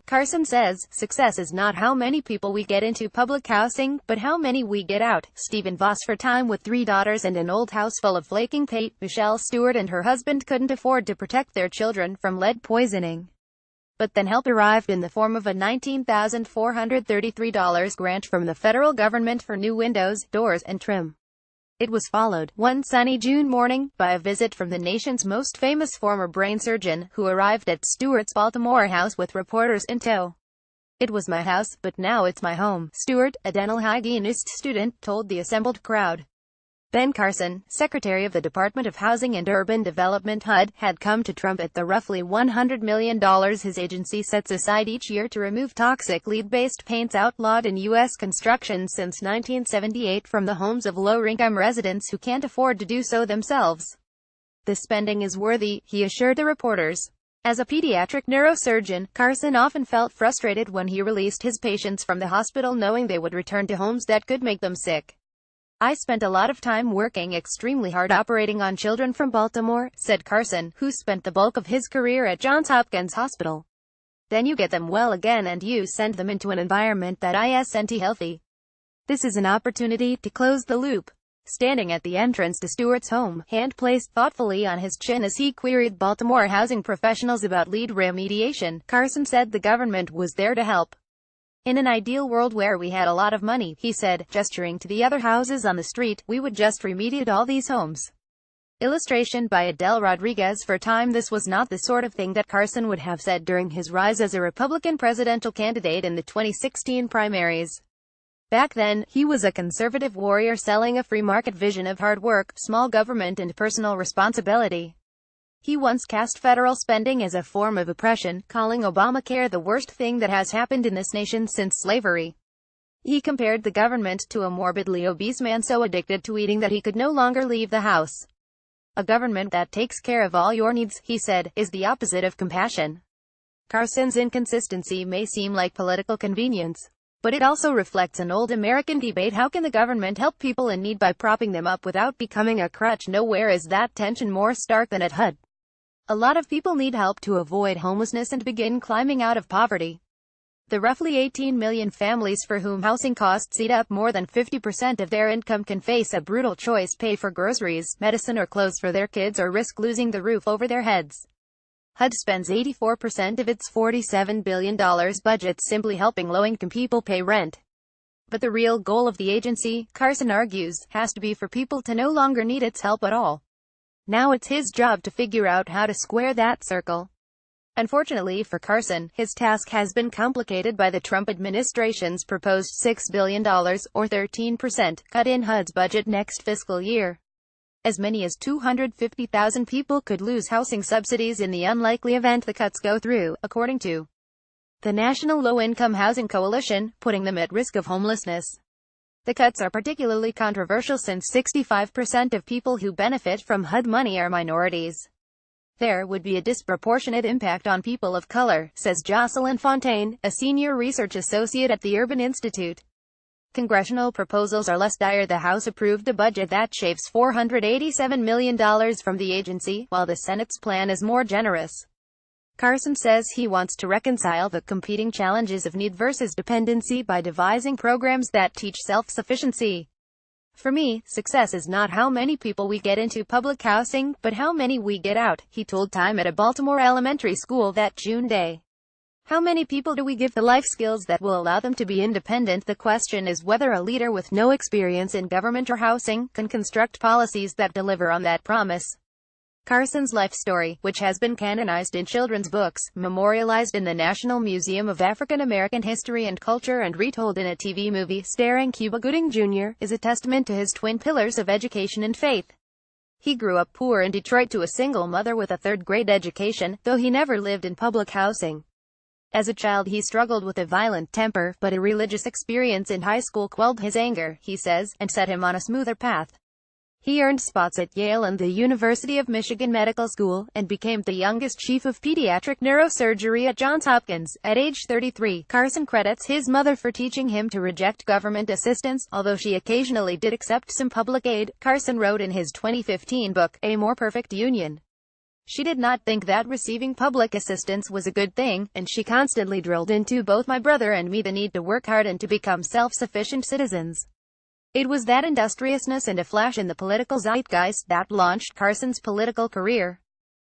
Carson says, success is not how many people we get into public housing, but how many we get out. Stephen Voss for time with 3 daughters and an old house full of flaking paint. Michelle Stewart and her husband couldn't afford to protect their children from lead poisoning. But then help arrived in the form of a $19,433 grant from the federal government for new windows, doors, and trim. It was followed, one sunny June morning, by a visit from the nation's most famous former brain surgeon, who arrived at Stewart's Baltimore house with reporters in tow. "It was my house, but now it's my home," Stewart, a dental hygienist student, told the assembled crowd. Ben Carson, Secretary of the Department of Housing and Urban Development (HUD), had come to trumpet the roughly $100 million his agency sets aside each year to remove toxic lead-based paints outlawed in U.S. construction since 1978 from the homes of low-income residents who can't afford to do so themselves. "The spending is worthy," he assured the reporters. As a pediatric neurosurgeon, Carson often felt frustrated when he released his patients from the hospital knowing they would return to homes that could make them sick. "I spent a lot of time working extremely hard operating on children from Baltimore," said Carson, who spent the bulk of his career at Johns Hopkins Hospital. "Then you get them well again and you send them into an environment that isn't healthy. This is an opportunity to close the loop." Standing at the entrance to Stewart's home, hand placed thoughtfully on his chin as he queried Baltimore housing professionals about lead remediation, Carson said the government was there to help. "In an ideal world where we had a lot of money," he said, gesturing to the other houses on the street, "we would just remediate all these homes." Illustration by Adele Rodriguez. For time this was not the sort of thing that Carson would have said during his rise as a Republican presidential candidate in the 2016 primaries. Back then, he was a conservative warrior selling a free market vision of hard work, small government and personal responsibility. He once cast federal spending as a form of oppression, calling Obamacare the worst thing that has happened in this nation since slavery. He compared the government to a morbidly obese man so addicted to eating that he could no longer leave the house. "A government that takes care of all your needs," he said, "is the opposite of compassion." Carson's inconsistency may seem like political convenience, but it also reflects an old American debate: how can the government help people in need by propping them up without becoming a crutch? Nowhere is that tension more stark than at HUD. A lot of people need help to avoid homelessness and begin climbing out of poverty. The roughly 18 million families for whom housing costs eat up more than 50% of their income can face a brutal choice: pay for groceries, medicine or clothes for their kids, or risk losing the roof over their heads. HUD spends 84% of its $47 billion budget simply helping low-income people pay rent. But the real goal of the agency, Carson argues, has to be for people to no longer need its help at all. Now it's his job to figure out how to square that circle. Unfortunately for Carson, his task has been complicated by the Trump administration's proposed $6 billion, or 13%, cut in HUD's budget next fiscal year. As many as 250,000 people could lose housing subsidies in the unlikely event the cuts go through, according to the National Low-Income Housing Coalition, putting them at risk of homelessness. The cuts are particularly controversial since 65% of people who benefit from HUD money are minorities. There would be a disproportionate impact on people of color, says Jocelyn Fontaine, a senior research associate at the Urban Institute. Congressional proposals are less dire. The House approved a budget that shaves $487 million from the agency, while the Senate's plan is more generous. Carson says he wants to reconcile the competing challenges of need versus dependency by devising programs that teach self-sufficiency. "For me, success is not how many people we get into public housing, but how many we get out," he told Time at a Baltimore elementary school that June day. "How many people do we give the life skills that will allow them to be independent? The question is whether a leader with no experience in government or housing can construct policies that deliver on that promise." Carson's life story, which has been canonized in children's books, memorialized in the National Museum of African American History and Culture, and retold in a TV movie starring Cuba Gooding Jr., is a testament to his twin pillars of education and faith. He grew up poor in Detroit to a single mother with a third-grade education, though he never lived in public housing. As a child he struggled with a violent temper, but a religious experience in high school quelled his anger, he says, and set him on a smoother path. He earned spots at Yale and the University of Michigan Medical School, and became the youngest chief of pediatric neurosurgery at Johns Hopkins. At age 33, Carson credits his mother for teaching him to reject government assistance, although she occasionally did accept some public aid, Carson wrote in his 2015 book, A More Perfect Union. She did not think that receiving public assistance was a good thing, and she constantly drilled into both my brother and me the need to work hard and to become self-sufficient citizens. It was that industriousness and a flash in the political zeitgeist that launched Carson's political career.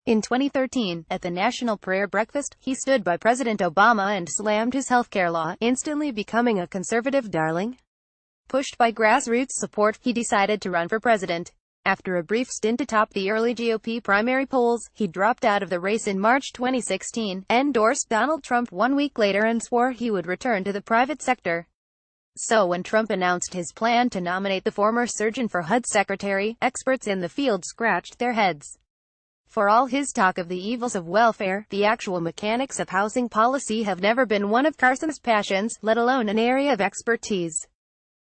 In 2013, at the National Prayer Breakfast, he stood by President Obama and slammed his healthcare law, instantly becoming a conservative darling. Pushed by grassroots support, he decided to run for president. After a brief stint atop the early GOP primary polls, he dropped out of the race in March 2016, endorsed Donald Trump 1 week later and swore he would return to the private sector. So when Trump announced his plan to nominate the former surgeon for HUD secretary, experts in the field scratched their heads. For all his talk of the evils of welfare, the actual mechanics of housing policy have never been one of Carson's passions, let alone an area of expertise.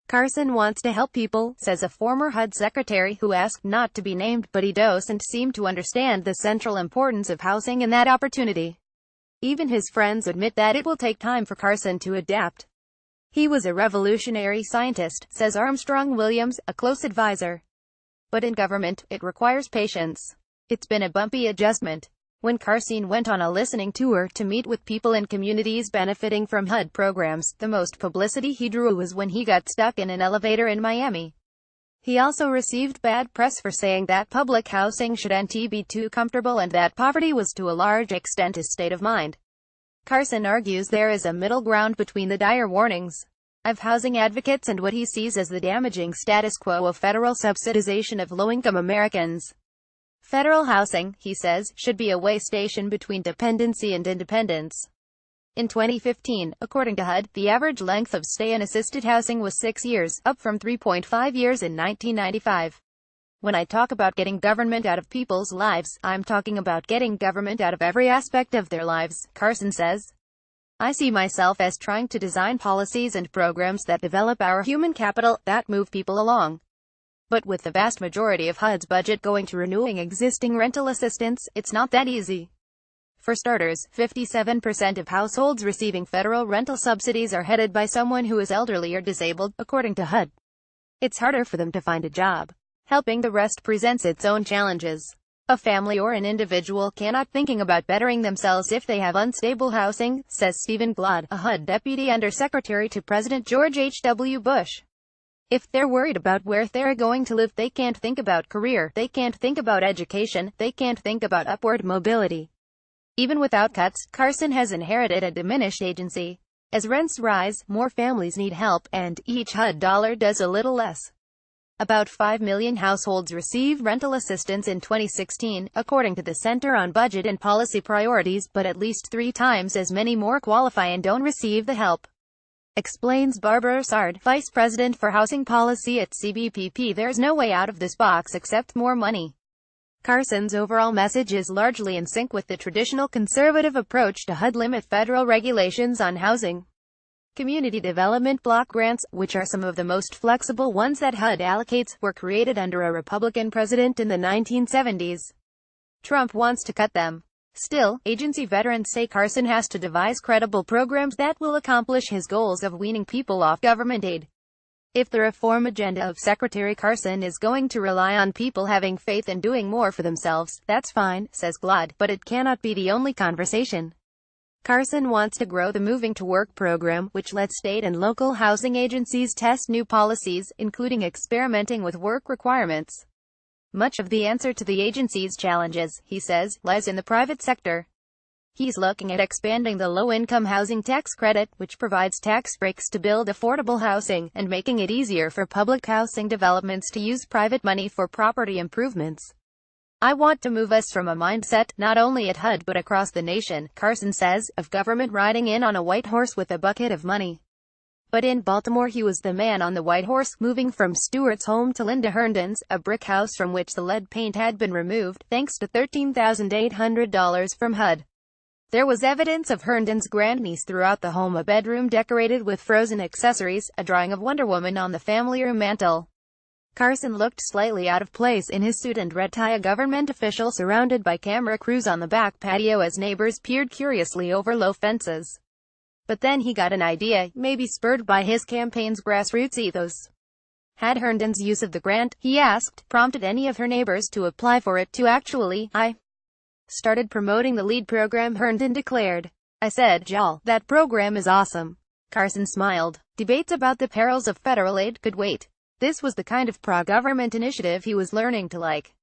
Carson wants to help people, says a former HUD secretary who asked not to be named, but he doesn't seem to understand the central importance of housing and that opportunity. Even his friends admit that it will take time for Carson to adapt. He was a revolutionary scientist, says Armstrong Williams, a close advisor. But in government, it requires patience. It's been a bumpy adjustment. When Carson went on a listening tour to meet with people in communities benefiting from HUD programs, the most publicity he drew was when he got stuck in an elevator in Miami. He also received bad press for saying that public housing shouldn't be too comfortable and that poverty was to a large extent his state of mind. Carson argues there is a middle ground between the dire warnings of housing advocates and what he sees as the damaging status quo of federal subsidization of low-income Americans. Federal housing, he says, should be a way station between dependency and independence. In 2015, according to HUD, the average length of stay in assisted housing was 6 years, up from 3.5 years in 1995. When I talk about getting government out of people's lives, I'm talking about getting government out of every aspect of their lives, Carson says. I see myself as trying to design policies and programs that develop our human capital, that move people along. But with the vast majority of HUD's budget going to renewing existing rental assistance, it's not that easy. For starters, 57% of households receiving federal rental subsidies are headed by someone who is elderly or disabled, according to HUD. It's harder for them to find a job. Helping the rest presents its own challenges. A family or an individual cannot thinking about bettering themselves if they have unstable housing, says Stephen Glod, a HUD deputy undersecretary to President George H.W. Bush. If they're worried about where they're going to live, they can't think about career, they can't think about education, they can't think about upward mobility. Even without cuts, Carson has inherited a diminished agency. As rents rise, more families need help, and each HUD dollar does a little less. About 5 million households received rental assistance in 2016, according to the Center on Budget and Policy Priorities, but at least 3 times as many more qualify and don't receive the help. Explains Barbara Sard, Vice President for Housing Policy at CBPP. There's no way out of this box except more money. Carson's overall message is largely in sync with the traditional conservative approach to HUD limit federal regulations on housing. Community Development Block Grants, which are some of the most flexible ones that HUD allocates, were created under a Republican president in the 1970s. Trump wants to cut them. Still, agency veterans say Carson has to devise credible programs that will accomplish his goals of weaning people off government aid. If the reform agenda of Secretary Carson is going to rely on people having faith and doing more for themselves, that's fine, says Glod, but it cannot be the only conversation. Carson wants to grow the Moving to Work program, which lets state and local housing agencies test new policies, including experimenting with work requirements. Much of the answer to the agency's challenges, he says, lies in the private sector. He's looking at expanding the low-income housing tax credit, which provides tax breaks to build affordable housing, and making it easier for public housing developments to use private money for property improvements. I want to move us from a mindset, not only at HUD but across the nation, Carson says, of government riding in on a white horse with a bucket of money. But in Baltimore he was the man on the white horse, moving from Stewart's home to Linda Herndon's, a brick house from which the lead paint had been removed, thanks to $13,800 from HUD. There was evidence of Herndon's grandniece throughout the home, a bedroom decorated with frozen accessories, a drawing of Wonder Woman on the family room mantel. Carson looked slightly out of place in his suit and red tie, a government official surrounded by camera crews on the back patio as neighbors peered curiously over low fences. But then he got an idea, maybe spurred by his campaign's grassroots ethos. Had Herndon's use of the grant, he asked, prompted any of her neighbors to apply for it to actually, started promoting the lead program. Herndon declared, "I said, y'all, that program is awesome." Carson smiled. Debates about the perils of federal aid could wait. This was the kind of pro-government initiative he was learning to like.